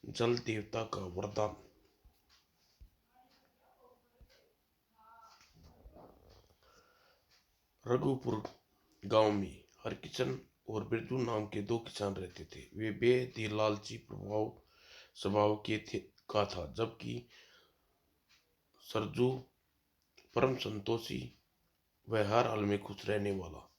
जल देवता का वरदान। रघुपुर गांव में हरकिशन और बिरजू नाम के दो किसान रहते थे। वे बेहद ही लालची स्वभाव के का था, जबकि सरजू परम संतोषी व हर हाल में खुश रहने वाला।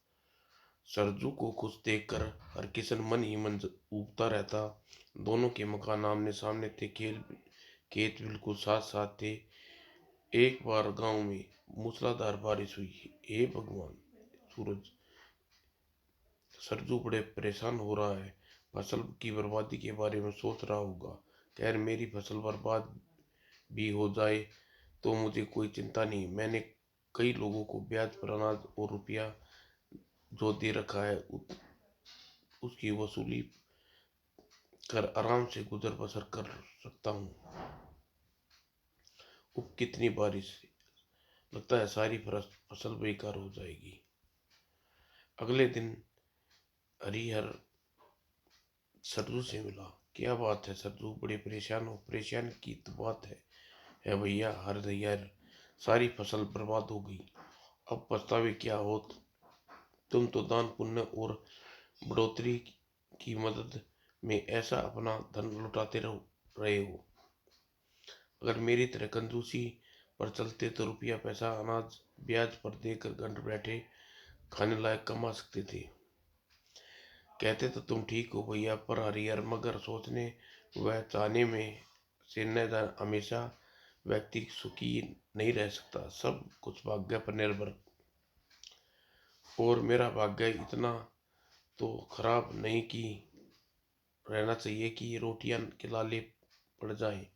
सरजू को खुश देखकर हरकिशन मन ही मन उगता रहता। दोनों के मकान आमने सामने थे, खेत बिल्कुल साथ साथ थे। एक बार गांव में मूसलाधार बारिश हुई। हे भगवान सूरज, सरजू बड़े परेशान हो रहा है। फसल की बर्बादी के बारे में सोच रहा होगा। खैर, मेरी फसल बर्बाद भी हो जाए तो मुझे कोई चिंता नहीं। मैंने कई लोगों को ब्याज पर अनाज और रुपया जो दे रखा है उसकी वसूली कर आराम से गुजर बसर कर सकता हूँ। अब कितनी बारिश, लगता है सारी फसल बेकार हो जाएगी। अगले दिन हरिहर सरजू से मिला। क्या बात है सरजू, बड़े परेशान हो? परेशान की तो बात है भैया। हरिहर, सारी फसल बर्बाद हो गई। अब पछतावे क्या हो? तुम तो दान पुण्य और बढ़ोतरी की मदद में ऐसा अपना धन लुटाते रहे हो। अगर मेरी तरह कंजूसी पर चलते तो रुपया पैसा अनाज ब्याज पर देकर घर बैठे खाने लायक कमा सकते थे। कहते तो तुम ठीक हो भैया, पर हरिहर मगर सोचने व चाहने में से न जाने हमेशा व्यक्ति सुखी नहीं रह सकता। सब कुछ भाग्य पर निर्भर। और मेरा भाग्य इतना तो खराब नहीं कि रहना चाहिए कि रोटियां के लाले पड़ जाए।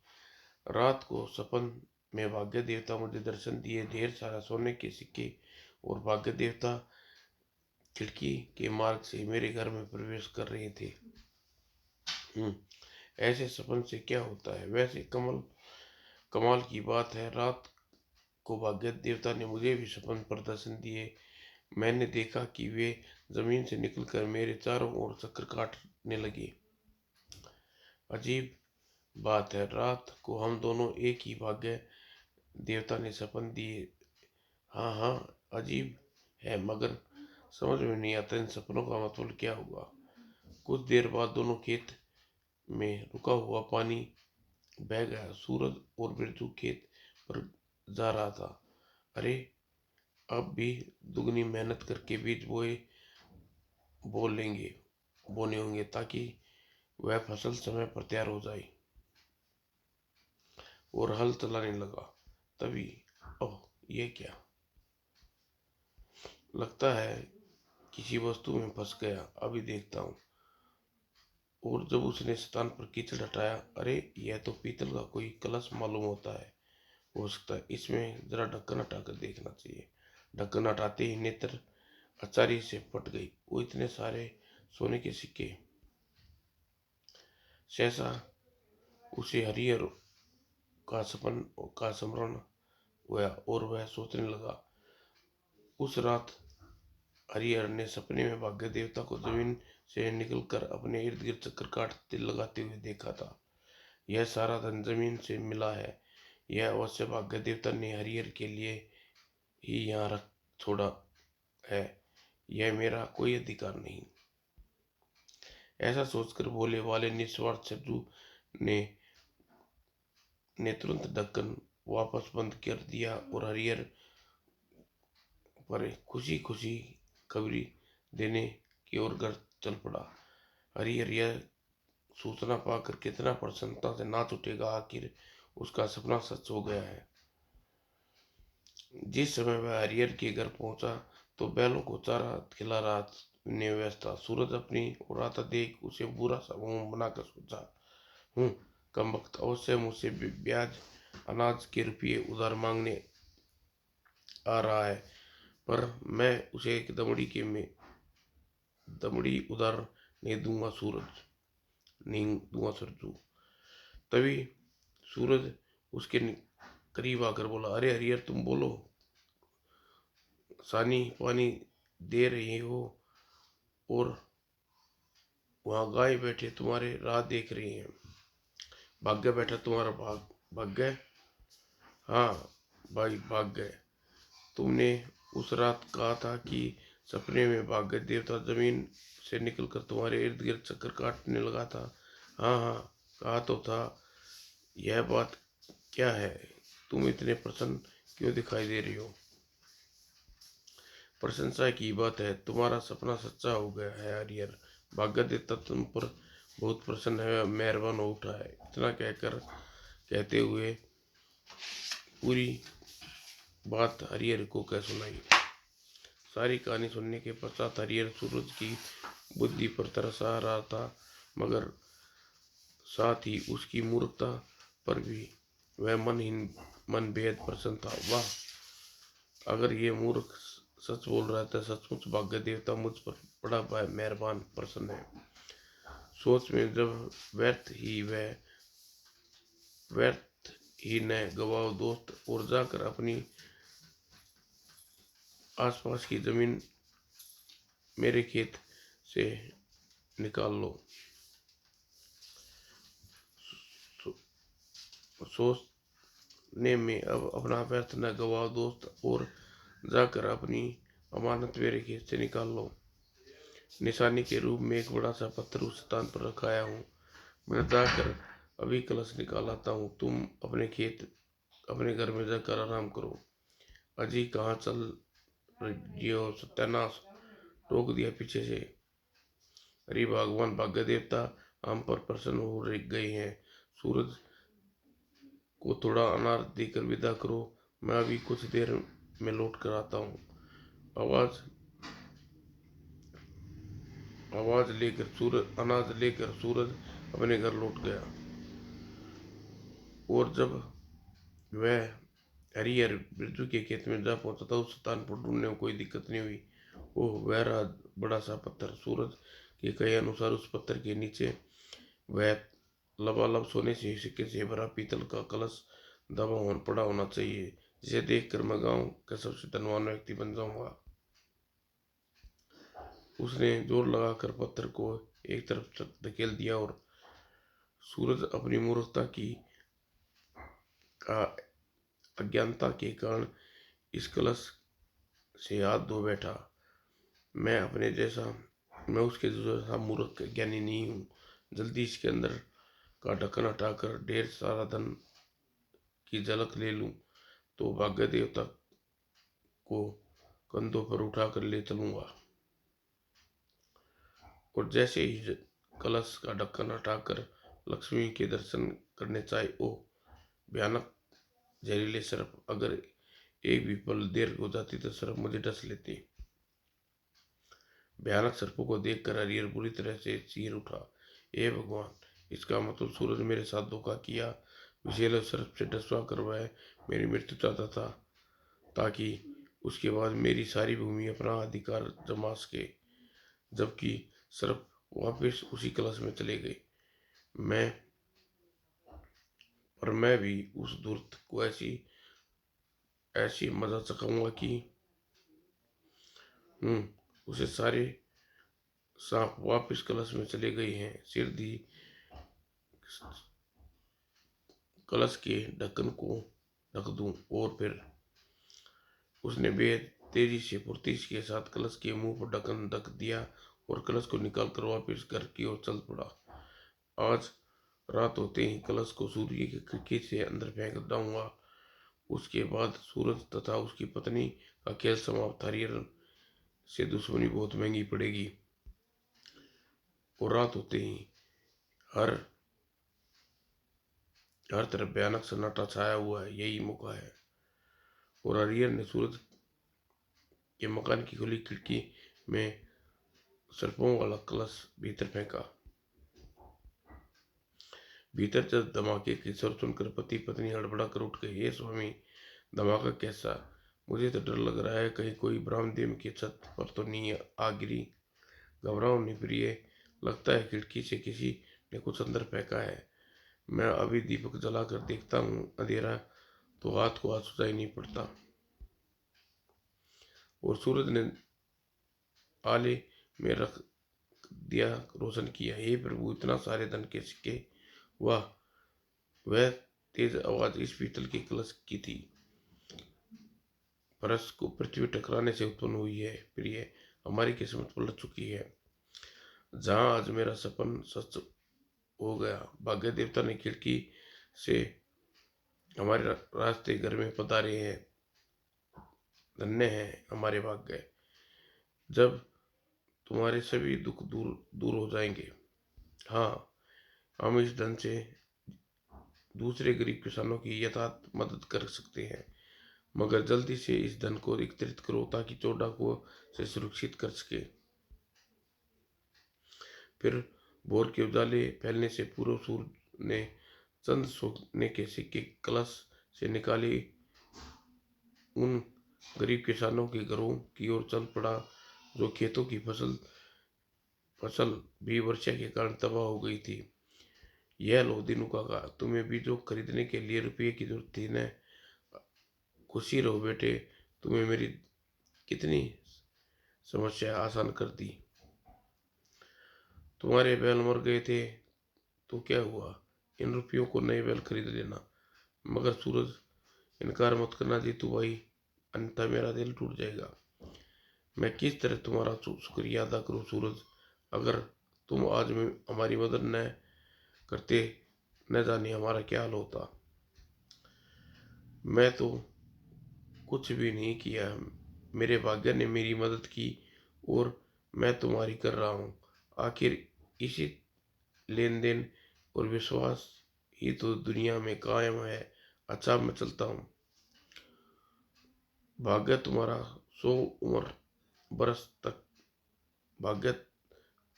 रात को सपन में भाग्य देवता मुझे दर्शन दिए। ढेर सारा सोने के सिक्के और भाग्य देवता खिड़की के मार्ग से मेरे घर में प्रवेश कर रहे थे। ऐसे सपन से क्या होता है? वैसे कमाल की बात है, रात को भाग्य देवता ने मुझे भी सपन पर दर्शन दिए। मैंने देखा कि वे जमीन से निकलकर मेरे चारों ओर चक्कर काटने लगे। अजीब बात है, रात को हम दोनों एक ही भाग्य देवता ने सपन दिए। हाँ हाँ, अजीब है, मगर समझ में नहीं आता इन सपनों का मतलब क्या होगा। कुछ देर बाद दोनों खेत में रुका हुआ पानी बह गया। सूरज और बिरजू खेत पर जा रहा था। अरे, अब भी दुगनी मेहनत करके बीज बोने होंगे ताकि वह फसल समय पर तैयार हो जाए। और हल चलाने लगा। तभी, ओह ये क्या, लगता है किसी वस्तु में फंस गया, अभी देखता हूँ। और जब उसने स्थान पर कीचड़ हटाया, अरे यह तो पीतल का कोई कलश मालूम होता है। हो सकता है इसमें जरा ढक्कन हटाकर देखना चाहिए। ढक्कन हटाते ही नेत्र आचार्य से फट गई। वो इतने सारे सोने के सिक्के! सहसा उसे हरिहर का सपन का स्मरण हुआ और वह सोचने लगा। उस रात हरिहर ने सपने में भाग्य देवता को जमीन से निकलकर अपने इर्द गिर्द चक्कर काटते लगाते हुए देखा था। यह सारा धन जमीन से मिला है। यह अवश्य भाग्य देवता ने हरिहर के लिए ही यहाँ रख छोड़ा है। यह मेरा कोई अधिकार नहीं। ऐसा सोचकर भोले वाले निस्वार्थ सरजू ने तुरंत ढक्कन वापस बंद कर दिया और हरिहर पर खुशी खुशी खबरी देने की ओर घर चल पड़ा। हरिहर यह सूचना पाकर कितना प्रसन्नता से नाच उठेगा। आखिर उसका सपना सच हो गया है। जिस समय वह हरिहर के घर पहुंचा तो बैलों को चारा खिला रहा ने व्यस्त था। सूरज अपनी ओर आता देख उसे बुरा सा मुंह बनाकर सोचा, कमबख्त अवश्य मुझसे ब्याज अनाज के रुपये उधार मांगने आ रहा है, पर मैं उसे एक दमड़ी उधार नहीं दूंगा सरजू। तभी सूरज उसके करीब आकर बोला, अरे हरिहर, तुम बोलो, सानी पानी दे रही हो और वहां गाय बैठे तुम्हारे राह देख रही हैं। भाग गया बेटा, तुम्हारा भाग भाग गए। हाँ भाई भाग गए। तुमने उस रात कहा था कि सपने में भाग गए देवता जमीन से निकलकर तुम्हारे इर्द गिर्द चक्कर काटने लगा था। हाँ हाँ, कहा तो था। यह बात क्या है? तुम इतने प्रसन्न क्यों दिखाई दे रही हो? प्रशंसा की बात है, तुम्हारा सपना सच्चा हो गया है हरिहर। भाग्य देवता तुम पर बहुत प्रसन्न है, मेहरबान हो उठा है। इतना कहते हुए पूरी बात हरिहर को कह सुनाई। सारी कहानी सुनने के पश्चात हरिहर सूरज की बुद्धि पर तरसा रहा था, मगर साथ ही उसकी मूर्खता पर भी वह मन बेहद प्रसन्न था। वाह, अगर ये मूर्ख सच बोल रहा था, सचमुच भाग्य देवता मुझ पर बड़ा मेहरबान प्रसन्न है। सोच में जब व्यर्थ ही न गवाओ दोस्त, और जाकर अपनी आसपास की जमीन मेरे खेत से निकाल लो। सोचने में अब अपना व्यर्थ न गवाओ दोस्त, और जाकर अपनी अमानत मेरे खेत से निकाल लो। निशानी के रूप में एक बड़ा सा पत्थर उस स्थान पर रखाया हूँ। मैं जाकर अभी कलश निकाल आता हूँ। तुम अपने घर में जाकर आराम करो। अजी कहाँ चल रही हो सत्यानाश? रोक दिया पीछे से। अरे भगवान, भाग्य देवता हम पर प्रसन्न हो गए हैं। सूरज को थोड़ा अनार देकर विदा करो, मैं अभी कुछ देर में लौट कर आता हूँ। आवाज अनाज लेकर सूरज अपने घर लौट गया। और जब वह हरिहर बिरजू के खेत में जा पहुंचा था, उस स्थान पर ढूंढने में कोई दिक्कत नहीं हुई। ओह, वह रहा बड़ा सा पत्थर। सूरज के कहे अनुसार उस पत्थर के नीचे वह लबालब सोने से सिक्के से भरा पीतल का कलश दबा पड़ा होना चाहिए, जिसे देखकर मैं गांव का सबसे धनवान व्यक्ति बन जाऊंगा। उसने जोर लगाकर पत्थर को एक तरफ धकेल दिया, और सूरज अपनी मूर्खता की का अज्ञानता के कारण इस कलश से हाथ धो बैठा। मैं उसके जैसा मूर्ख ज्ञानी नहीं हूँ। जल्दी इसके अंदर का ढक्कन हटाकर ढेर सारा धन की झलक ले लूं, तो भाग्य देवता को कंधों पर उठाकर ले चलूंगा। और जैसे ही कलश का ढक्कन हटाकर लक्ष्मी के दर्शन करने चाहे, ओ भयानक जहरीले सर्प! अगर एक भी पल देर हो जाती तो सर्प मुझे डस लेते। भयानक सर्पों को देखकर हरिहर बुरी तरह से चीर उठा। हे भगवान, इसका मतलब सूरज मेरे साथ धोखा किया। विषैले सर्प से डसवा कर वह मेरी मृत्यु चाहता था, ताकि उसके बाद मेरी सारी भूमि अपना अधिकार जमा सके। जबकि सर्प वापस उसी कलश में चले गए। मैं मैं भी उस धूर्त को ऐसी ऐसी मजा चखाऊंगा कि उसे सारे सांप वापस कलश में चले गए हैं। सिर दी कलश के ढक्कन को ढक दूं, और फिर उसने बेहद तेजी से फुर्ती के साथ कलश के मुंह पर ढक्कन ढक दिया, और कलश को निकालकर वापस घर की ओर चल पड़ा। आज रात होते ही कलश को सूर्य की खिड़की से अंदर फेंक दूंगा। उसके बाद सूरज तथा उसकी पत्नी का खेल समाप्त। हरिहर से दुश्मनी बहुत महंगी पड़ेगी। और रात होते ही हर हर तरफ भयानक सन्नाटा छाया हुआ है। यही मौका है। और हरिहर ने सूरज के मकान की खुली खिड़की में सर्पों वाला कलश भीतर फेंका। भीतर जब धमाके की स्वर सुनकर पति पत्नी हड़बड़ा कर उठ गए। हे स्वामी, धमाका कैसा? मुझे तो डर लग रहा है, कहीं कोई ब्रह्मदेव की छत पर तो नहीं आ गिरी। घबराओ नहीं प्रिय, लगता है खिड़की से किसी ने कुछ अंदर फेंका है। मैं अभी दीपक जलाकर देखता हूँ, अंधेरा तो हाथ को हाथ सुझाई नहीं पड़ता। और सूरज ने आले में रख दिया रोशन किया। हे प्रभु, इतना सारे धन के सिक्के! वाह, वह तेज आवाज इस पीतल के कलश की थी। परस को पृथ्वी टकराने से उत्पन्न हुई है। प्रिय, हमारी किस्मत पलट चुकी है। जहां आज मेरा सपन सच हो गया, भाग्य देवता ने खिड़की से हमारे रास्ते घर में पधारे हैं। धन्य है हमारे भाग्य, जब तुम्हारे सभी दुख दूर दूर हो जाएंगे। हाँ, हम इस धन से दूसरे गरीब किसानों की यथार्थ मदद कर सकते हैं, मगर जल्दी से इस धन को एकत्रित करो ताकि चोर डाकुओं से सुरक्षित कर सके। फिर भोर के उजाले फैलने से पूर्व सूर्य ने चंद सोने के सिक्के कलश से निकाले उन गरीब किसानों के घरों की ओर चल पड़ा, जो खेतों की फसल भी वर्षा के कारण तबाह हो गई थी। यह लो दीनू काका, तुम्हें भी जो खरीदने के लिए रुपये की जरूरत थी न। खुशी रहो बेटे, तुम्हें मेरी कितनी समस्या आसान कर दी। तुम्हारे बैल मर गए थे तो क्या हुआ, इन रुपयों को नए बैल खरीद लेना। मगर सूरज, इनकार मत करना जीतू भाई, अन्यथा मेरा दिल टूट जाएगा। मैं किस तरह तुम्हारा शुक्रिया अदा करूं सूरज। अगर तुम आज में हमारी मदद न करते, न जाने हमारा क्या हाल होता। मैं तो कुछ भी नहीं किया, मेरे भाग्य ने मेरी मदद की और मैं तुम्हारी कर रहा हूँ। आखिर इसी लेन देन और विश्वास ही तो दुनिया में कायम है। अच्छा, मैं चलता हूँ। भाग्य तुम्हारा 100 बरस तक भाग्य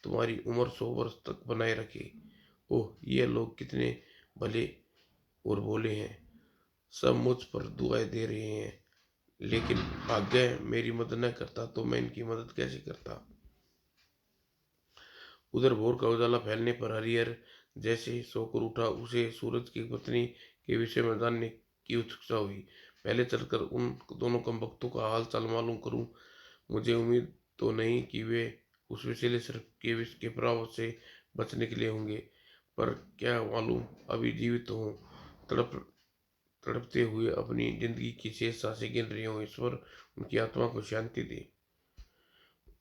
तुम्हारी उम्र 100 वर्ष तक बनाए रखे। ओह, ये लोग कितने भले और भोले हैं, सब मुझ पर दुआएं दे रहे हैं। लेकिन भाग्य मेरी मदद न करता तो मैं इनकी मदद कैसे करता। उधर भोर का उजाला फैलने पर हरिहर जैसे सोकर उठा। उसे सूरज की पत्नी के विषय में जानने की उत्सुकता हुई। पहले चलकर उन दोनों कमबख्तों का हाल चाल मालूम करूं। मुझे उम्मीद तो नहीं कि वे उस विषैले सर्प के विष के प्रभाव से बचने के लिए होंगे, पर क्या मालूम अभी जीवित हों, तड़प तड़पते हुए अपनी जिंदगी की शेष सांसें गिन रहे हों। ईश्वर उनकी आत्मा को शांति दे।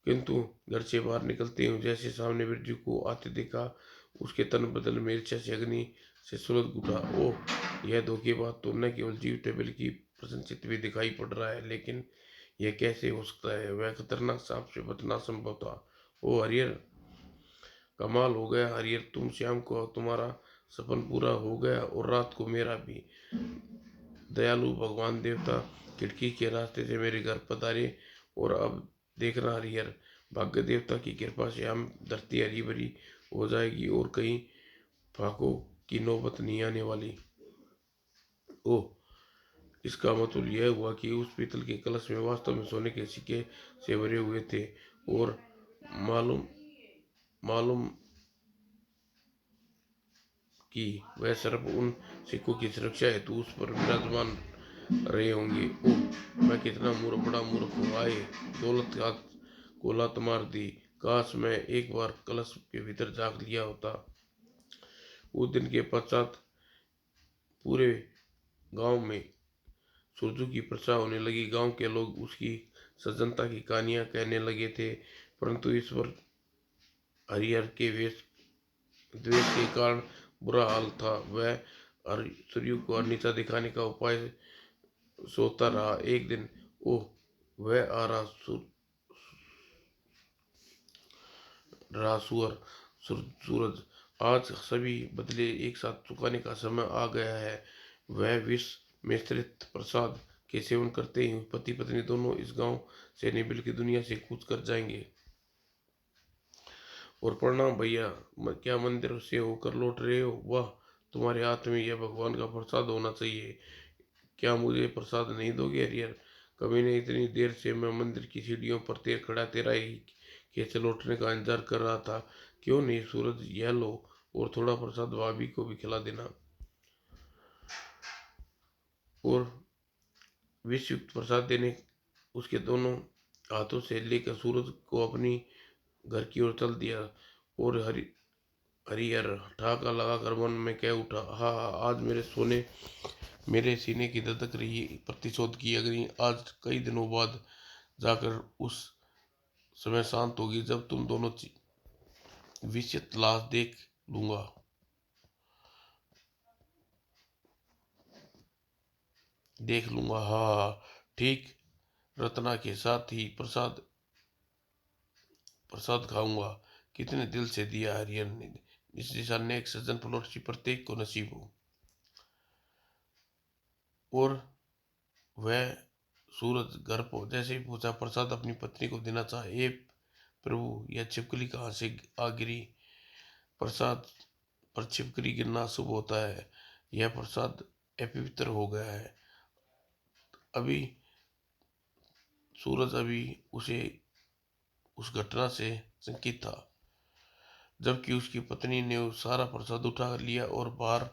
किंतु घर से बाहर निकलते ही जैसे सामने बिरजू को आते देखा, उसके तन बदन में ईर्ष्या से अग्नि से सुलग उठा। ओह, यह धोखेबाज तो न केवल जीवित है बल्कि प्रसन्नचित्त भी दिखाई पड़ रहा है। लेकिन यह कैसे हो सकता है, वह खतरनाक सांप से बचना संभव था। ओ हरिहर, कमाल हो गया हरिहर, तुम शाम को तुम्हारा सपन पूरा हो गया और रात को मेरा भी। दयालु भगवान देवता खिड़की के रास्ते से मेरे घर पधारे। और अब देखना हरिहर, भाग्य देवता की कृपा से हम धरती हरी भरी हो जाएगी और कहीं फाकों की नौबत नहीं आने वाली। ओह, इसका मतलब यह हुआ कि उस पीतल के कलश में वास्तव में सोने के सिक्के से भरे हुए थे। और मालूम मालूम कि वह सर्प उन सिक्कों की सुरक्षा हेतु उस पर विराजमान रहे होंगे। ओह, मैं कितना बड़ा मूर्ख हूँ। आए दौलत का को लात मार दी। काश मैं एक बार कलश के भीतर झांक लिया होता। उस दिन के पश्चात पूरे गांव में सुरजू की प्रशंसा होने लगी। गांव के लोग उसकी सज्जनता की कहानियां कहने लगे थे। परंतु ईश्वर हरिहर के द्वेष के कारण बुरा हाल था। वह सरयू को नीचा दिखाने का उपाय सोचता रहा। एक दिन, ओह, वह आ रहा सुअर सूरज, आज सभी बदले एक साथ चुकाने का समय आ गया है। वह विष मिश्रित प्रसाद के सेवन करते ही पति पत्नी दोनों इस गांव से नहीं बल्कि दुनिया से कूच कर जाएंगे। और प्रणाम भैया, क्या मंदिर से होकर लौट रहे हो। वाह, तुम्हारे हाथ में यह भगवान का प्रसाद होना चाहिए। क्या मुझे प्रसाद नहीं दोगे हरिहर। कभी ने इतनी देर से मैं मंदिर की सीढ़ियों पर खड़ा तेरा ही कैसे लौटने का इंतजार कर रहा था। क्यों नहीं सूरज, यह लो, और थोड़ा प्रसाद भाभी को भी खिला देना। और विषयुक्त प्रसाद देने उसके दोनों हाथों से लेकर सूरज को अपनी घर की ओर चल दिया। और हरिहर ठहाका लगाकर मन में कह उठा, हा हा, आज मेरे सीने की धधक रही प्रतिशोध की अग्नि आज कई दिनों बाद जाकर उस समय शांत होगी जब तुम दोनों विषित लाश देख लूंगा। हाँ, ठीक। रत्ना के साथ ही प्रसाद प्रसाद खाऊंगा। कितने दिल से दिया हरिहर ने। इस दिशा ने एक सज्जन पड़ोसी प्रत्येक को नसीब हो। और वह सूरज घर को जैसे ही पहुंचा, प्रसाद अपनी पत्नी को देना चाहे। हे प्रभु, यह छिपकली कहाँ से आ गिरी। प्रसाद पर छिपकली गिरना शुभ होता है। यह प्रसाद अपवित्र हो गया है। अभी सूरज अभी उसे उस घटना से शंकित था, जबकि उसकी पत्नी ने सारा प्रसाद उठा लिया और बाहर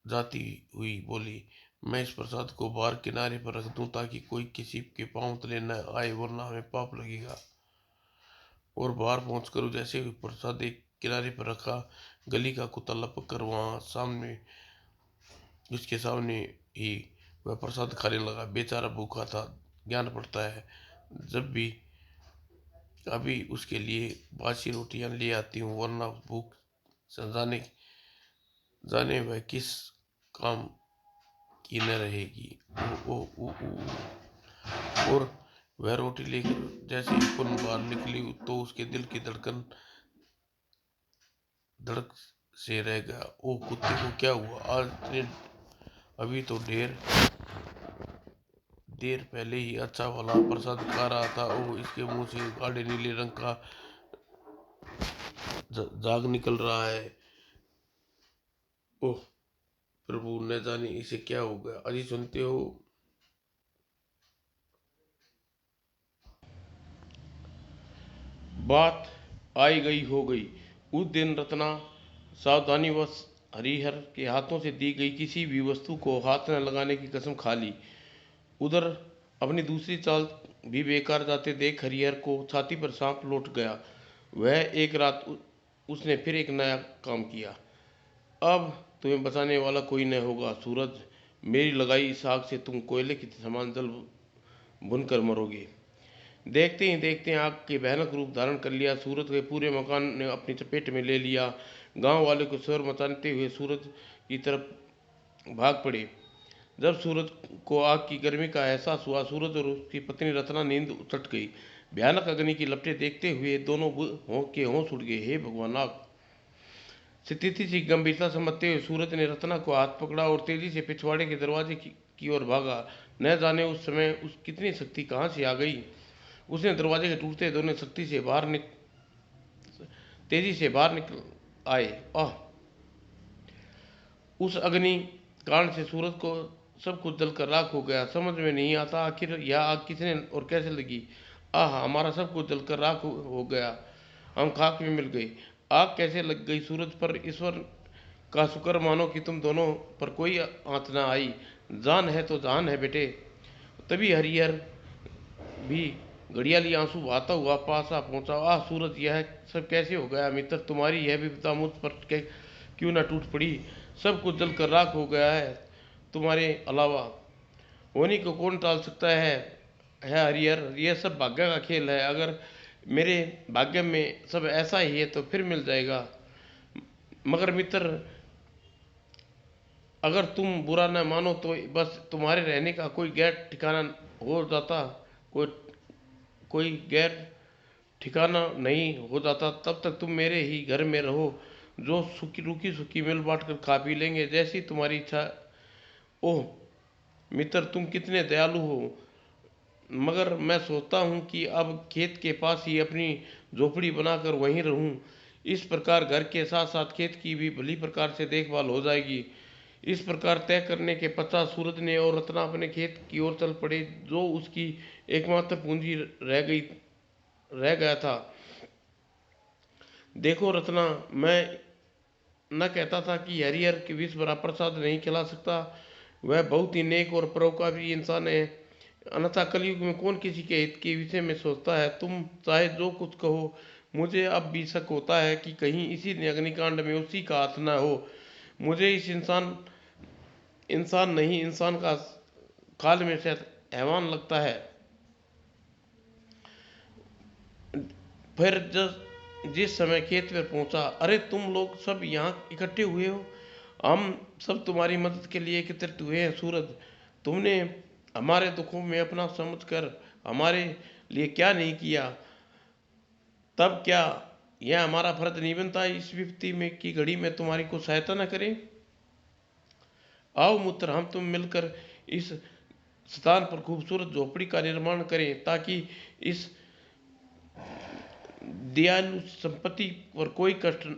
जाती हुई बोली, मैं इस प्रसाद को बाहर किनारे पर रख दूं ताकि कोई किसी के पांव तले न आए, वरना हमें पाप लगेगा। और बाहर पहुंचकर जैसे ही प्रसाद एक किनारे पर रखा, गली का कुत्ता लपक कर वहां सामने उसके सामने ही वह प्रसाद खाने लगा। बेचारा भूखा था। ज्ञान पड़ता है, जब भी अभी उसके लिए बासी रोटियां ले आती हूँ, वरना भूख से जाने वह किस काम की न रहेगी। और वह रोटी लेकर जैसे ही पुन बाहर निकली तो उसके दिल की धड़कन धड़क से रह गया। ओ कुत्ते को क्या हुआ आज इतने? अभी तो देर पहले ही अच्छा वाला प्रसाद खा रहा था। ओ इसके मुंह से गाढ़े नीले रंग का झाग निकल रहा है। ओह प्रभु, न जाने इसे क्या हो गया। अजी सुनते हो? बात आई गई हो गई। उस दिन रत्ना सावधानीवश हरिहर के हाथों से दी गई किसी भी वस्तु को हाथ न लगाने की कसम खा ली। उधर अपनी दूसरी चाल भी बेकार जाते देख हरिहर को छाती पर सांप लौट गया। वह एक रात उसने फिर एक नया काम किया। अब तुम्हें बचाने वाला कोई न होगा सूरज। मेरी लगाई इस आग से तुम कोयले के समान जल भुनकर मरोगे। देखते ही देखते आग के भयानक रूप धारण कर लिया। सूरज के पूरे मकान ने अपनी चपेट में ले लिया। गांव वाले को शोर मचाते हुए सूरज की तरफ भाग पड़े। जब सूरज को आग की गर्मी का एहसास हुआ, सूरज और उसकी पत्नी रत्ना नींद उचट गई। भयानक अग्नि की लपटें देखते हुए दोनों के होश उड़ गए। हे भगवान! आग स्थिति की गंभीरता समझते हुए सूरज ने रत्ना को हाथ पकड़ा और तेजी से पिछवाड़े के दरवाजे की ओर भागा। न जाने उस समय उस कितनी शक्ति कहाँ से आ गई। उसने दरवाजे के टूटते दोनों शक्ति से तेजी से बाहर निकल आए। आह! उस अग्नि कांड से सूरज को सब कुछ जलकर राख हो गया। समझ में नहीं आता आखिर यह आग किसने और कैसे लगी। आह! हमारा सब कुछ जलकर राख हो गया। हम खाक में मिल गए। आग कैसे लग गई सूरज पर? ईश्वर का शुक्र मानो कि तुम दोनों पर कोई आंच ना आई। जान है तो जान है बेटे। तभी हरिहर भी घड़ियाली आंसू बहाता हुआ पास आ पहुंचा। आह सूरज, यह सब कैसे हो गया? मित्र, तुम्हारी यह विपदा मुझ पर क्यों ना टूट पड़ी। सब कुछ जलकर राख हो गया है। तुम्हारे अलावा होनी को कौन टाल सकता है हरिहर। यह सब भाग्य का खेल है। अगर मेरे भाग्य में सब ऐसा ही है तो फिर मिल जाएगा। मगर मित्र, अगर तुम बुरा न मानो तो बस तुम्हारे रहने का कोई गैर ठिकाना हो जाता। कोई कोई गैर ठिकाना नहीं हो जाता, तब तक तुम मेरे ही घर में रहो। जो सुखी रूखी सुखी मिल बांट कर खा पी लेंगे, जैसी तुम्हारी इच्छा। ओह मित्र, तुम कितने दयालु हो। मगर मैं सोचता हूँ कि अब खेत के पास ही अपनी झोपड़ी बनाकर वहीं रहूँ। इस प्रकार घर के साथ साथ खेत की भी भली प्रकार से देखभाल हो जाएगी। इस प्रकार तय करने के पश्चात सूरज ने और रत्ना अपने खेत की ओर चल पड़े, जो उसकी एकमात्र पूंजी रह गया था। देखो रत्ना, मैं न कहता था कि हरिहर के विष भरा प्रसाद नहीं खिला सकता। वह बहुत ही नेक और परोपकारी इंसान है। अन्यथा कलयुग में कौन किसी के हित के विषय में सोचता है। तुम चाहे जो कुछ कहो, मुझे अब भी शक होता है कि कहीं इसी अग्निकांड में उसी का हाथ न हो। मुझे इस इंसान नहीं, इंसान का काल में शायद हैवान लगता है। फिर जिस समय खेत में पहुंचा, अरे तुम लोग सब यहाँ इकट्ठे हुए हो, हम सब तुम्हारी मदद के लिए एकत्रित हुए हैं। सूरज, तुमने हमारे दुखों में अपना समझकर हमारे लिए क्या नहीं किया? तब क्या यह हमारा फर्ज नहीं बनता इस विपत्ति में की घड़ी में तुम्हारी को सहायता न करें? आओ मित्र, हम तुम मिलकर इस स्थान पर खूबसूरत झोपड़ी का निर्माण करें, ताकि इस दयालु संपत्ति पर कोई कष्ट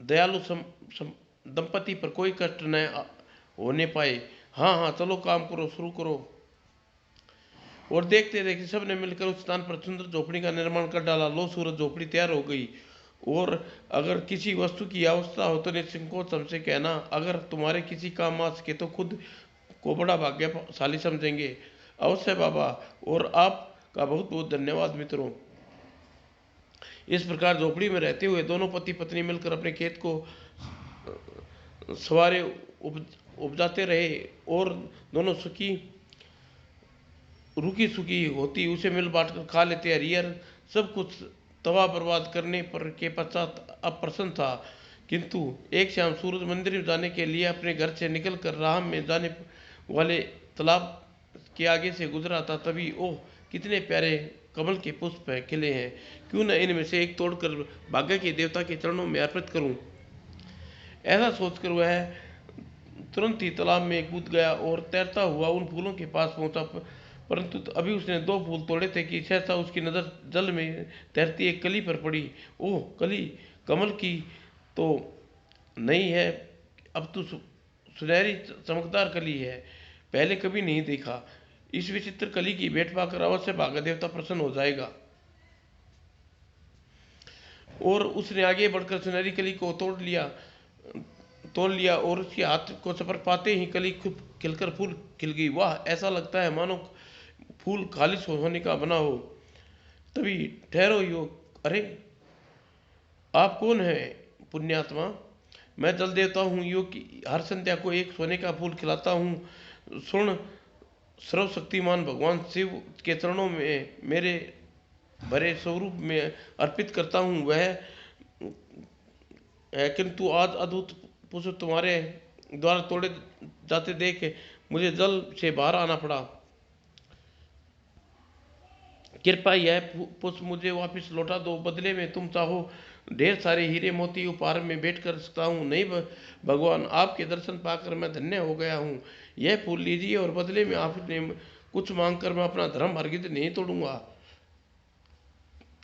दयालु दंपति पर कोई कष्ट न होने पाए। हाँ हाँ, चलो काम करो, शुरू करो। और देखते देखते सबने मिलकर उस स्थान पर सुंदर झोपड़ी का निर्माण कर डाला। लो सूरज, झोपड़ी तैयार हो गई। और अगर किसी वस्तु की आवश्यकता हो तो निसंकोच हमसे कहना। अगर तुम्हारे किसी काम आ सके तो खुद को बड़ा भाग्यशाली समझेंगे। अवश्य बाबा, और आपका बहुत बहुत धन्यवाद मित्रों। इस प्रकार झोपड़ी में रहते हुए दोनों पति पत्नी मिलकर अपने खेत को सवारे उपजाते रहे, और दोनों रुकी सुखी होती उसे मिल बांट कर खा लेते। हरिहर सब कुछ तबाह बर्बाद करने पर के पश्चात अब प्रसन्न था, किंतु एक शाम सूरज मंदिर में जाने के लिए अपने घर से निकलकर राह में जाने वाले तालाब के आगे से गुजरा था। तभी ओह, कितने प्यारे कमल के पुष्प खिले हैं, क्यों न इनमें से एक तोड़कर भाग्य के देवता के चरणों में अर्पित करूं। ऐसा सोचकर वह तुरंत ही तालाब में कूद गया और तैरता हुआ उन फूलों के पास पहुंचा। परंतु अभी उसने दो फूल तोड़े थे कि सहसा उसकी नज़र जल में तैरती एक कली पर पड़ी। ओह, कली कमल की तो नहीं है, अब तो सुनहरी चमकदार कली है, पहले कभी नहीं देखा। इस विचित्र कली की भेंट पाकर अवश्य भाग्य देवता प्रसन्न हो जाएगा। और उसने आगे बढ़कर सुनहरी कली को तोड़ लिया और उसके हाथ को सफर पाते ही कली खुद खिलकर फूल खिल गई। वाह, ऐसा लगता है मानो फूल खालिश होने का बना हो। तभी ठहरो योग, अरे आप कौन है पुण्यात्मा? मैं जल देवता हूँ, योग की हर संध्या को एक सोने का फूल खिलाता हूँ। सुन, सर्वशक्तिमान भगवान शिव के चरणों में मेरे भरे स्वरूप में अर्पित करता हूँ। वह है, किंतु आज अद्भुत पुष्प तुम्हारे द्वारा तोड़े जाते देख मुझे जल से बाहर आना पड़ा। कृपया यह पुष्प मुझे वापस लौटा दो, बदले में तुम चाहो ढेर सारे हीरे मोती उपहार में भेंट कर सकता हूँ। नहीं भगवान, आपके दर्शन पाकर मैं धन्य हो गया हूँ। यह फूल लीजिए और बदले में आपने कुछ मांगकर मैं अपना धर्म हरगिज नहीं तोड़ूंगा।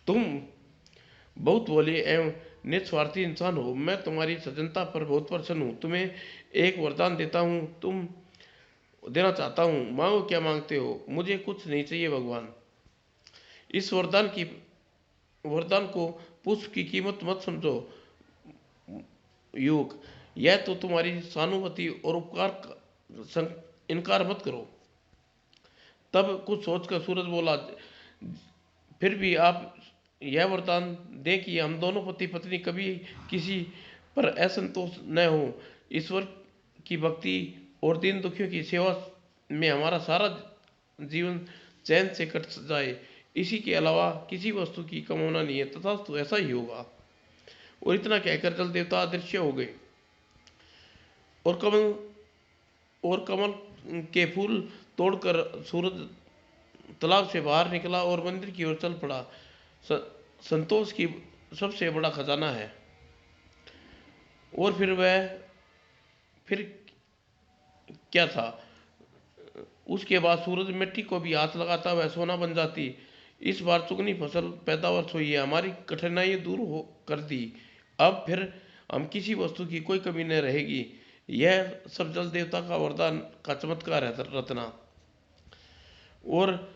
तुम बहुत भोले एवं निस्वार्थी इंसान हो। मैं तुम्हारी सज्जनता पर बहुत प्रसन्न हूँ। तुम्हें एक वरदान देना चाहता हूँ। मांगो, क्या मांगते हो? मुझे कुछ नहीं चाहिए भगवान। इस वरदान को पुष्प की कीमत मत समझो युग, यह तो तुम्हारी सहानुभूति और उपकार का इनकार मत करो। तब कुछ सोचकर सूरज बोला, फिर भी आप यह वरदान दें कि हम दोनों पति पत्नी कभी किसी पर असंतोष न हो। ईश्वर की भक्ति और दीन दुखियों की सेवा में हमारा सारा जीवन चैन से कट जाए, इसी के अलावा किसी वस्तु की कामना नहीं है। तथा तो ऐसा ही होगा। और इतना कहकर जल देवता अदृश्य हो गए और कमल के फूल तोड़कर सूरज तालाब से बाहर निकला और मंदिर की ओर चल पड़ा। संतोष की सबसे बड़ा खजाना है। और फिर क्या था? उसके बाद सूरज मिट्टी को भी हाथ लगाता वह सोना बन जाती। इस बार चुगनी फसल पैदावार हुई है, हमारी कठिनाई दूर कर दी। अब फिर हम किसी वस्तु की कोई कमी न रहेगी। यह सब जल देवता का वरदान का चमत्कार है रत्ना। और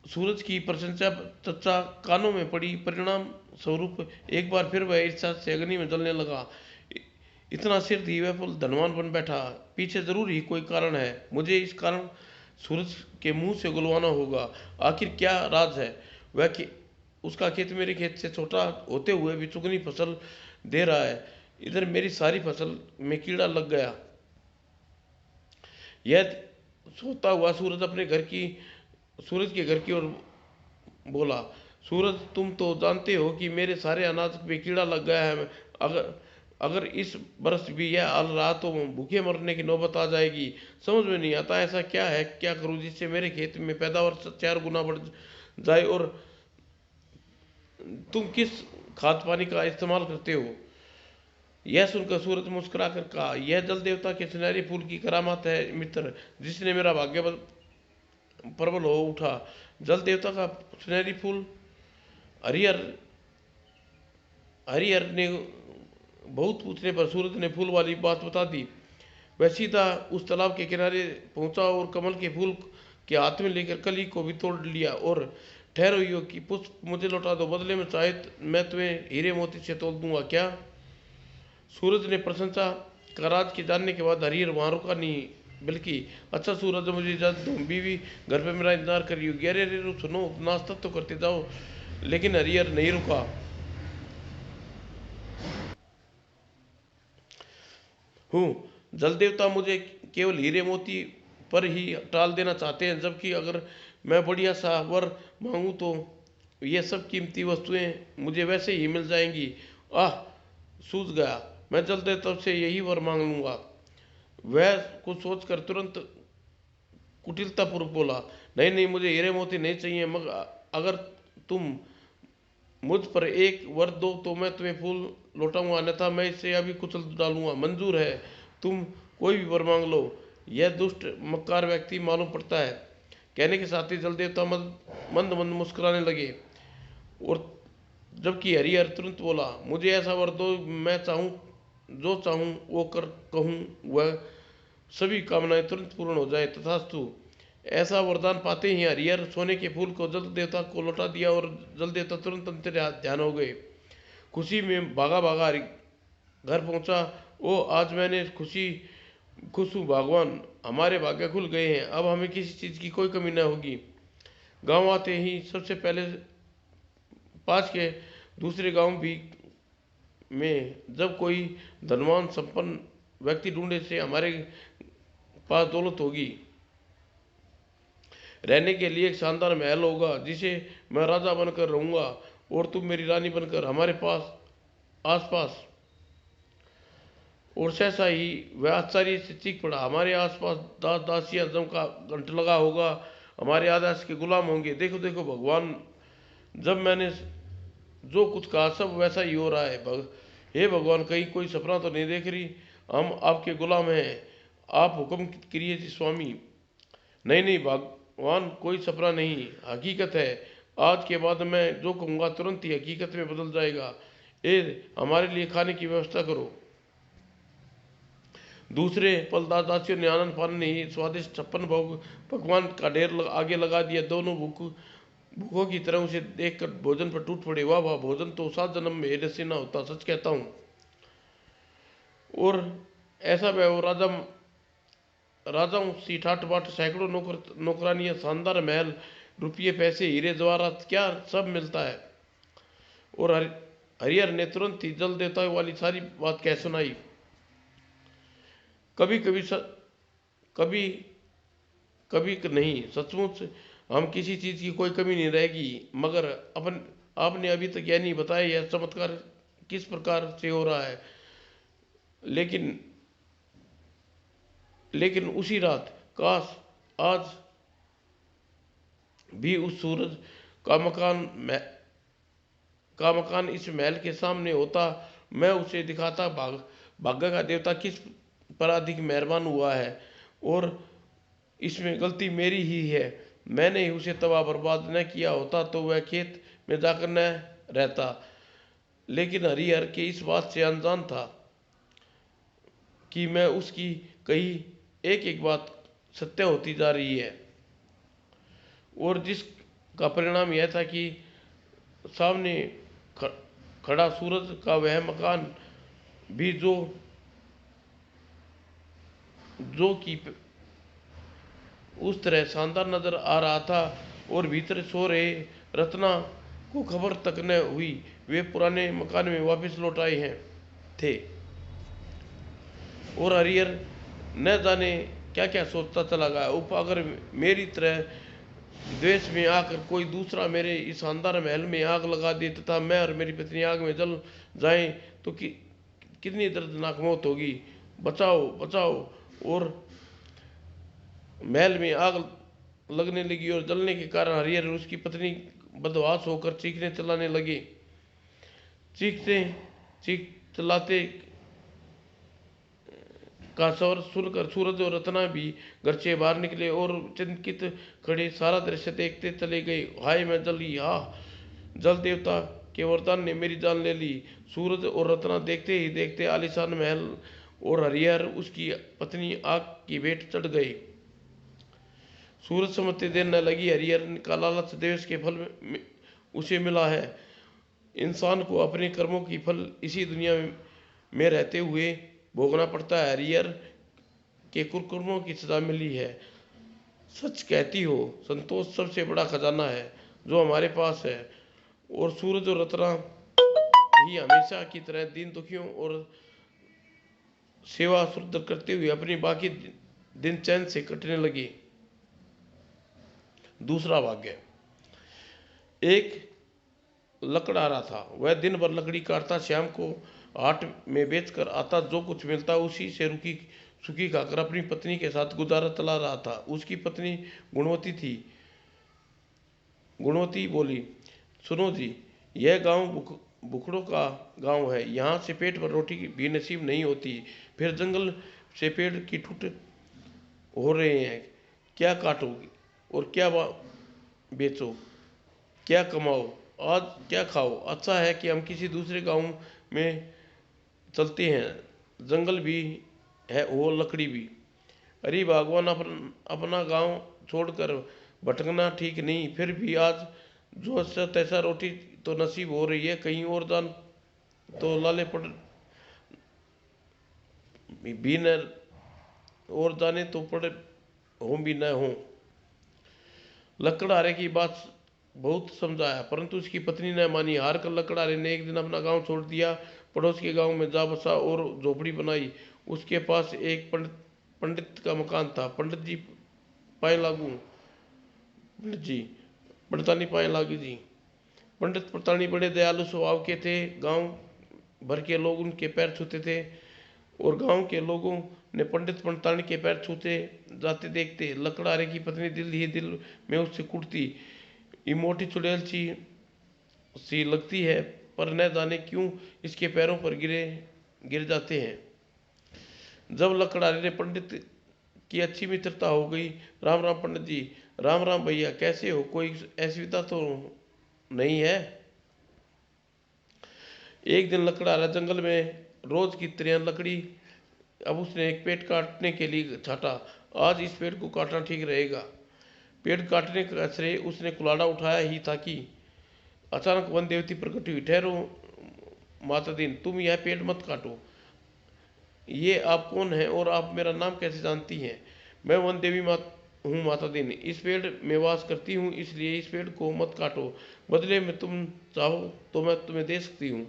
सूरज की प्रशंसा चर्चा कानों में पड़ी। परिणाम स्वरूप एक बार फिर वह ईर्ष्या से अग्नि में जलने लगा। इतना सिर दी वह फुल धनवान बन बैठा। पीछे जरूर ही कोई कारण है, मुझे इस सूरज के मुंह से गुलवाना होगा। आखिर क्या राज है? उसका खेत मेरे खेत से छोटा होते हुए भी चुगनी फसल दे रहा है। इधर मेरी सारी फसल में कीड़ा लग गया। यह सोता हुआ सूरज के घर की ओर बोला, सूरज तुम तो जानते हो कि मेरे सारे अनाज पे कीड़ा लग गया है। अगर अगर इस बरस भी यह हाल रहा तो भूखे मरने की नौबत आ जाएगी। समझ में नहीं आता ऐसा क्या है, क्या करूं जिससे मेरे खेत में पैदावार 4 गुना बढ़ जाए। और तुम किस खाद पानी का इस्तेमाल करते हो? यह सुनकर सूरज मुस्कुरा कर कहा, यह जल देवता के सुनहरे फूल की करामात है मित्र, जिसने मेरा भाग्य प्रबल हो उठा। जल देवता का सुनहरी फूल? हरिहर हरिहर ने बहुत पूछने पर सूरज ने फूल वाली बात बता दी। वह सीधा उस तालाब के किनारे पहुंचा और कमल के फूल के हाथ में लेकर कली को भी तोड़ लिया। और ठहरो यो कि पुष्प मुझे लौटा दो, बदले में चाहे मैं तुम्हें हीरे मोती से तोड़ दूंगा। क्या? सूरज ने प्रशंसा का राज के जानने के बाद हरिहर वहां रुका नहीं, बल्कि, अच्छा सूरज मुझे इजाजत दो, बीवी घर पे मेरा इंतजार कर रही होगी। अरे अरे सुनो, नाश्ता तो करते जाओ। लेकिन हरिहर नहीं रुका। हूँ, जल देवता मुझे केवल हीरे मोती पर ही टाल देना चाहते हैं, जबकि अगर मैं बढ़िया सा वर मांगू तो ये सब कीमती वस्तुएं मुझे वैसे ही मिल जाएंगी। आह, सूझ गया, मैं जल देवता से यही वर मांग लूंगा। वह कुछ सोचकर तुरंत कुटिलतापूर्वक बोला, नहीं नहीं, मुझे हीरे मोती नहीं चाहिए, मगर अगर तुम मुझ पर एक वर दो तो मैं तुम्हें फूल लौटाऊंगा, अन्यथा मैं इसे अभी कुचल डालूंगा। मंजूर है, तुम कोई भी वर मांग लो। यह दुष्ट मक्कार व्यक्ति मालूम पड़ता है। कहने के साथ ही जल देवता मंद मंद मुस्कुराने लगे। और जबकि हरिहर तुरंत बोला, मुझे ऐसा वर दो, मैं चाहूँ जो चाहूँ वो कर कहूँ वह सभी कामनाएं तुरंत पूर्ण हो जाए, तथास्तु। ऐसा वरदान पाते ही हरिहर सोने के फूल को जल देवता को लौटा दिया और जल देवता तुरंत अंतर ध्यान हो गए। खुशी में भागा भागा घर पहुंचा। ओ, आज मैंने खुश हूँ भगवान, हमारे भाग्य खुल गए हैं, अब हमें किसी चीज की कोई कमी न होगी। गांव आते ही सबसे पहले पास के दूसरे गांव भी में जब कोई धनवान संपन्न व्यक्ति ढूंढे से हमारे पास दौलत होगी, रहने के लिए एक शानदार महल होगा जिसे मैं राजा बनकर रहूंगा और तुम मेरी रानी बनकर हमारे पास आसपास। और सहसा ही वह आश्चर्य से चीख पड़ा, हमारे आसपास दास दासियां जम का घंट लगा होगा, हमारे आदेश के गुलाम होंगे। देखो देखो भगवान, जब मैंने जो कुछ कहा सब वैसा ही हो रहा है। हे भगवान, कहीं कोई सपना तो नहीं देख रही? हम आपके गुलाम हैं, आप हुक्म करिए जी स्वामी। नहीं नहीं भगवान, कोई सपना नहीं, हकीकत है। आज के बाद मैं जो कहूँगा तुरंत ही हकीकत में बदल जाएगा। ए, हमारे लिए खाने की व्यवस्था करो। दूसरे पल दासियों ने आनंद फानन ही स्वादिष्ट 56 भोग पकवान का ढेर आगे लगा दिया। दोनों भूखों की तरह उसे देखकर भोजन पर टूट पड़े। वाह वाह, भोजन तो 7 जन्म में हेरे से ना होता, सच कहता हूँ। और ऐसा वह राजाओं सी ठाट बाट, सैकड़ों नौकरानियां, शानदार महल, रुपये पैसे हीरे जवाहरात, क्या सब मिलता है। और हरिहर ने तुरंत ही जल देवता वाली सारी बात कह सुनाई। कभी कभी कभी कभी नहीं, सचमुच हम किसी चीज की कोई कमी नहीं रहेगी। मगर आपने अभी तक यह नहीं बताया यह चमत्कार किस प्रकार से हो रहा है। लेकिन लेकिन उसी रात, काश आज भी उस सूरज का मकान इस महल के सामने होता, मैं उसे दिखाता भाग्य का देवता किस पर अधिक मेहरबान हुआ है। और इसमें गलती मेरी ही है, मैंने ही उसे तबाह बर्बाद न किया होता तो वह खेत में जाकर न रहता। लेकिन हरिहर के इस बात से अनजान था कि मैं उसकी कही एक एक बात सत्य होती जा रही है। और जिसका परिणाम यह था कि सामने खड़ा सूरज का वह मकान भी जो कि उस तरह शानदार नजर आ रहा था। और भीतर सो रहे रत्ना को खबर तक न हुई। वे पुराने मकान में वापस लौट आए हैं थे और हरिहर न जाने क्या क्या सोचता चला गया। उप अगर मेरी तरह द्वेष में आकर कोई दूसरा मेरे इस शानदार महल में आग लगा दे तथा मैं और मेरी पत्नी आग में जल जाएं तो कितनी दर्दनाक मौत होगी। बचाओ बचाओ। और महल में आग लगने लगी और जलने के कारण हरिहर और उसकी पत्नी बदहवास होकर चीखने चिल्लाने लगे। चीखते चीख चिल्लाते का स्वर सुनकर सूरज और रत्ना भी घर से बाहर निकले और चिंतित खड़े सारा दृश्य देखते चले गए। हाय मैं जली, हा जल देवता के वरदान ने मेरी जान ले ली। सूरज और रत्ना देखते ही देखते आलीशान महल और हरिहर उसकी पत्नी आग की भेंट चढ़ गए। सूरज समझते देर न लगी। हरिहर का लालच देश के फल उसे मिला है। इंसान को अपने कर्मों की फल इसी दुनिया में रहते हुए भोगना पड़ता है। हरिहर के कुकर्मों की सजा मिली है। सच कहती हो, संतोष सबसे बड़ा खजाना है जो हमारे पास है। और सूरज और रत्ना ही हमेशा की तरह दीन दुखियों और सेवा शुद्ध करते हुए अपनी बाकी दिन चैन से कटने लगे। दूसरा भाग्य। एक लकड़हारा था। वह दिन भर लकड़ी काटता, शाम को हाट में बेचकर आता, जो कुछ मिलता उसी से रुकी सुखी खाकर अपनी पत्नी के साथ गुजारा चला रहा था। उसकी पत्नी गुणवती थी। गुणवती बोली, सुनो जी, यह गांव भुखड़ों का गांव है। यहाँ से पेट भर रोटी भी नसीब नहीं होती, फिर जंगल से पेड़ की ठूट हो रहे हैं। क्या काटोगे और क्या बेचो, क्या कमाओ, आज क्या खाओ। अच्छा है कि हम किसी दूसरे गांव में चलते हैं, जंगल भी है और लकड़ी भी। अरे भगवान, अपना गांव छोड़कर भटकना ठीक नहीं। फिर भी आज जो अच्छा तैसा रोटी तो नसीब हो रही है, कहीं और जान तो लाले पड़ भी न, और जाने तो पड़े हो भी न हो। लकड़हारे की बात बहुत समझाया, परंतु उसकी पत्नी ने मानी। हार कर लकड़हारे ने एक दिन अपना गांव छोड़ दिया, पड़ोस के गांव में जा बसा और झोपड़ी बनाई। उसके पास एक पंडित का मकान था। पंडित जी पाए लागू पंडित जी पड़तानी पाए लागी जी। पंडित पड़तानी बड़े दयालु स्वभाव के थे। गांव भर के लोग उनके पैर छूते थे और गांव के लोगों ने पंडित पड़तानी के पैर छूते जाते देखते लकड़हारे की पत्नी दिल ही दिल में उससे कुटती। ये मोटी चुड़ैल सी लगती है, पर न जाने क्यों इसके पैरों पर गिर जाते हैं। जब लकड़हारे ने पंडित की अच्छी मित्रता हो गई। राम राम पंडित जी। राम राम भैया, कैसे हो? कोई असुविधा तो नहीं है? एक दिन लकड़हारा जंगल में रोज की तरह लकड़ी, अब उसने एक पेड़ काटने के लिए छाटा। आज इस पेड़ को काटना ठीक रहेगा। पेड़ काटने का श्रेय उसने कुल्हाड़ा उठाया ही था कि अचानक वन देवती प्रकट हुई। ठहरो माता दीन, तुम यह पेड़ मत काटो। ये आप कौन है और आप मेरा नाम कैसे जानती हैं? मैं वन देवी हूँ माता दीन। इस पेड़ में वास करती हूँ, इसलिए इस पेड़ को मत काटो। बदले में तुम चाहो तो मैं तुम्हें दे सकती हूँ,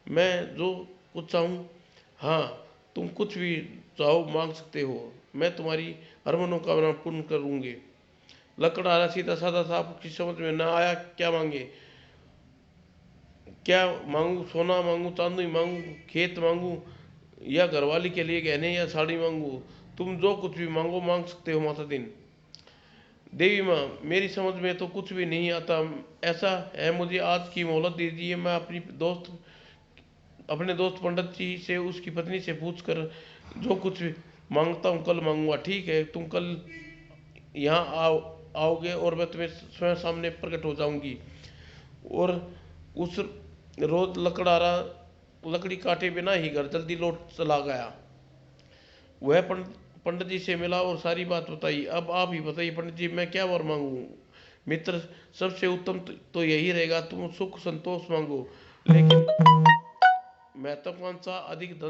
मैं जो कुछ चाहूँ। हाँ, तुम कुछ भी चाहो मांग सकते हो, मैं तुम्हारी हर मनोकामना पूर्ण करूँगी। लकड़हारा सीधा साधा था, आपकी समझ में न आया क्या मांगे। क्या मांगू? सोना मांगू, चांदी मांगू, खेत मांगू, या घरवाली के लिए गहने या साड़ी मांगू? तुम जो कुछ भी मांगो मांग सकते हो माता दीन। देवी माँ, मेरी समझ में तो कुछ भी नहीं आता। ऐसा है, मुझे आज की मोहलत दे दीजिए। मैं अपने दोस्त पंडित जी से, उसकी पत्नी से पूछ कर जो कुछ मांगता हूँ कल मांगूंगा। ठीक है, तुम कल यहाँ आओगे और मैं तुम्हें स्वयं सामने प्रकट हो जाऊंगी। और उस रोज लकड़हारा लकड़ी काटे बिना ही घर जल्दी लौट चला गया। वह पंडित जी से मिला और सारी बात बताई। अब आप ही बताइए पंडित जी, मैं क्या वर मांगू? मित्र, सबसे उत्तम तो यही रहेगा, तुम सुख संतोष मांगो। लेकिन महत्वाकांक्षा अधिक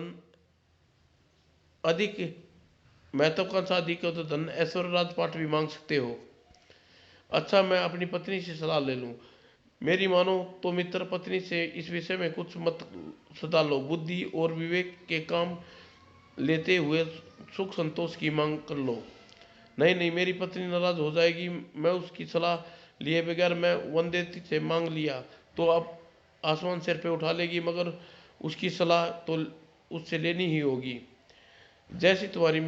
महत्वाकांक्षा अधिक हो तो धन ऐश्वर्य राजपाट भी मांग सकते हो। अच्छा, मैं अपनी पत्नी से सलाह ले लूं। मेरी मानो तो मित्र पत्नी से इस विषय में कुछ मत सदा लो, बुद्धि और विवेक के काम लेते हुए सुख संतोष की मांग कर लो। नहीं नहीं, मेरी पत्नी नाराज हो जाएगी। मैं उसकी सलाह लिए बगैर मैं वंदेती से मांग लिया तो अब आसमान सिर पे उठा लेगी, मगर उसकी सलाह तो उससे लेनी ही होगी। जैसी तुम्हारी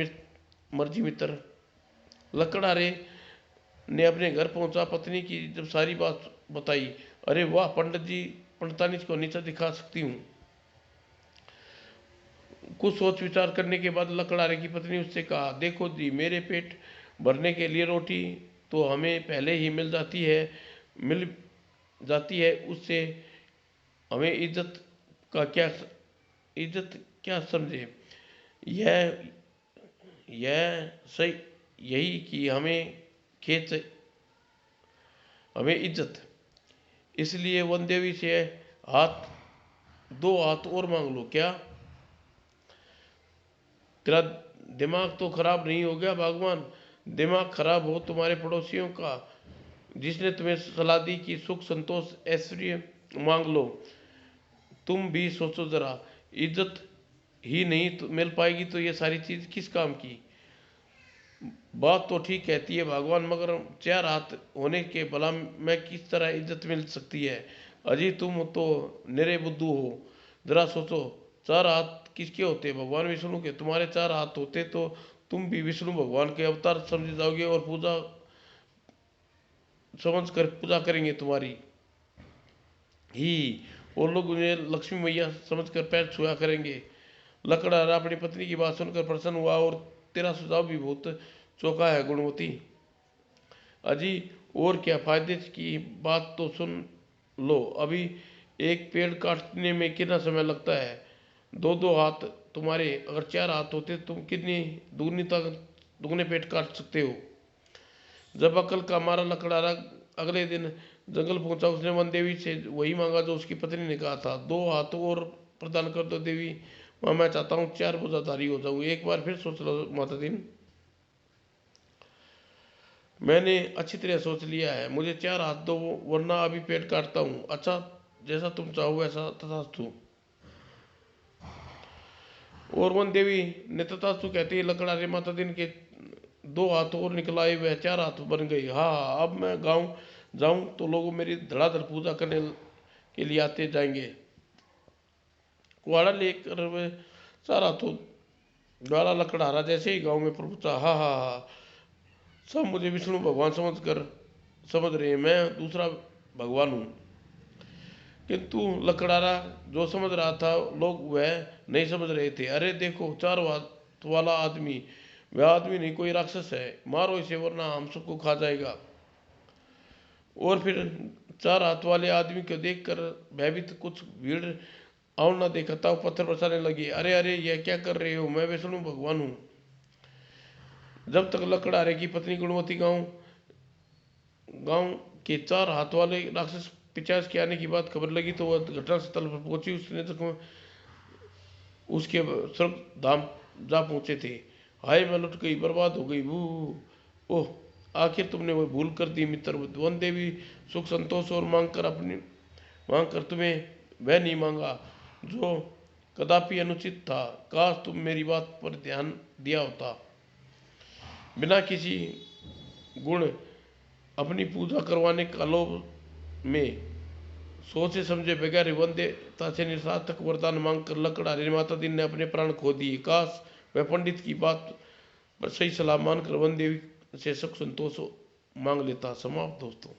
मर्जी मित्र। लकड़हारे ने अपने घर पहुंचा पत्नी की जब सारी बात बताई। अरे वाह पंडित जी, पंडितानी को नीचा दिखा सकती हूँ। कुछ सोच विचार करने के बाद लकड़हारे की पत्नी उससे कहा, देखो जी, मेरे पेट भरने के लिए रोटी तो हमें पहले ही मिल जाती है, उससे हमें इज्जत क्या समझे। यह यह सही यही कि खेत हमें इज्जत। इसलिए वन देवी से हाथ दो हाथ और मांग लो। क्या तेरा दिमाग तो खराब नहीं हो गया भगवान? दिमाग खराब हो तुम्हारे पड़ोसियों का, जिसने तुम्हें सलाह दी कि सुख संतोष ऐश्वर्य मांग लो। तुम भी सोचो जरा, इज्जत ही नहीं तो मिल पाएगी तो ये सारी चीज किस काम की। बात तो ठीक कहती है भगवान, मगर चार हाथ होने के भला में किस तरह इज्जत मिल सकती है। अजी तुम तो निरे बुद्धू हो, जरा सोचो। चार हाथ किसके होते? भगवान विष्णु के। तुम्हारे चार हाथ होते तो तुम भी विष्णु भगवान के अवतार समझे जाओगे और पूजा समझ कर पूजा करेंगे तुम्हारी ही। और लोग उन्हें लक्ष्मी मैया समझकर पैर छुआ करेंगे। लकड़हारा अपनी पत्नी की बात सुनकर प्रसन्न हुआ और तेरा सुझाव भी बहुत चौका है गुणवती। अजी और क्या फायदे की बात तो सुन लो। अभी एक पेड़ काटने में कितना समय लगता है? दो दो हाथ तुम्हारे, अगर चार हाथ होते तुम कितनी दुगने पेड़ काट सकते हो। जब अकल का मारा लकड़हारा अगले दिन जंगल पहुंचा, उसने वन देवी से वही मांगा जो उसकी पत्नी ने कहा था। दो हाथ और प्रदान कर दो देवी माँ, मैं चाहता हूँ चार भुजाधारी हो जाऊँ। एक बार फिर सोच लो माता दिन, मैंने अच्छी तरह सोच लिया है, मुझे चार हाथ दो वरना अभी पेट काटता हूँ। अच्छा, जैसा तुम चाहो वैसा तथास्तु। और वन देवी ने तथास्तु कहते ही लकड़हारे माता दिन के दो हाथ और निकलाए, वह चार हाथ बन गई। हाँ, अब मैं गाँव जाऊं तो लोग मेरी धड़ाधड़ पूजा करने के लिए आते जाएंगे। कुआड़ा लेकर वे चार हाथों द्वारा लकड़हारा जैसे ही गांव में पहुंचा, हा हा हा, सब मुझे विष्णु भगवान समझ रहे हैं, मैं दूसरा भगवान हूँ। किंतु लकड़हारा जो समझ रहा था लोग वह नहीं समझ रहे थे। अरे देखो, चार हाथ वाला आदमी, वह आदमी नहीं कोई राक्षस है, मारो इसे वरना हम सबको खा जाएगा। और फिर चार हाथ वाले आदमी को देखकर भयभीत कुछ भीड़ और न देखा था पत्थर बरसाने लगी। अरे अरे, यह क्या कर रहे हो? मैं विष्णु भगवान हूँ। जब तक लकड़हारे की पत्नी गुणवती गांव के चार हाथ वाले राक्षस पिचास के आने की बात खबर लगी तो वह घटना स्थल पर पहुंची। उसने तक उसके स्वर्ग धाम जा पहुंचे थे। हाय, मैं लुट गई, बर्बाद हो गई, वो ओह, आखिर तुमने वह भूल कर दी मित्र। वन देवी सुख संतोष और मांग कर तुम्हें वह नहीं मांगा जो कदापि अनुचित था। काश तुम मेरी बात पर ध्यान दिया होता। बिना किसी गुण अपनी पूजा करवाने का लोभ में सोचे समझे बगैर वंद्यता से निसार्थक वरदान मांगकर लकड़हारे माता दिन ने अपने प्राण खो दिए। काश वह पंडित की बात पर सही सलाह मानकर वन देवी से सुख संतोष मांग लेता। समाप्त दोस्तों।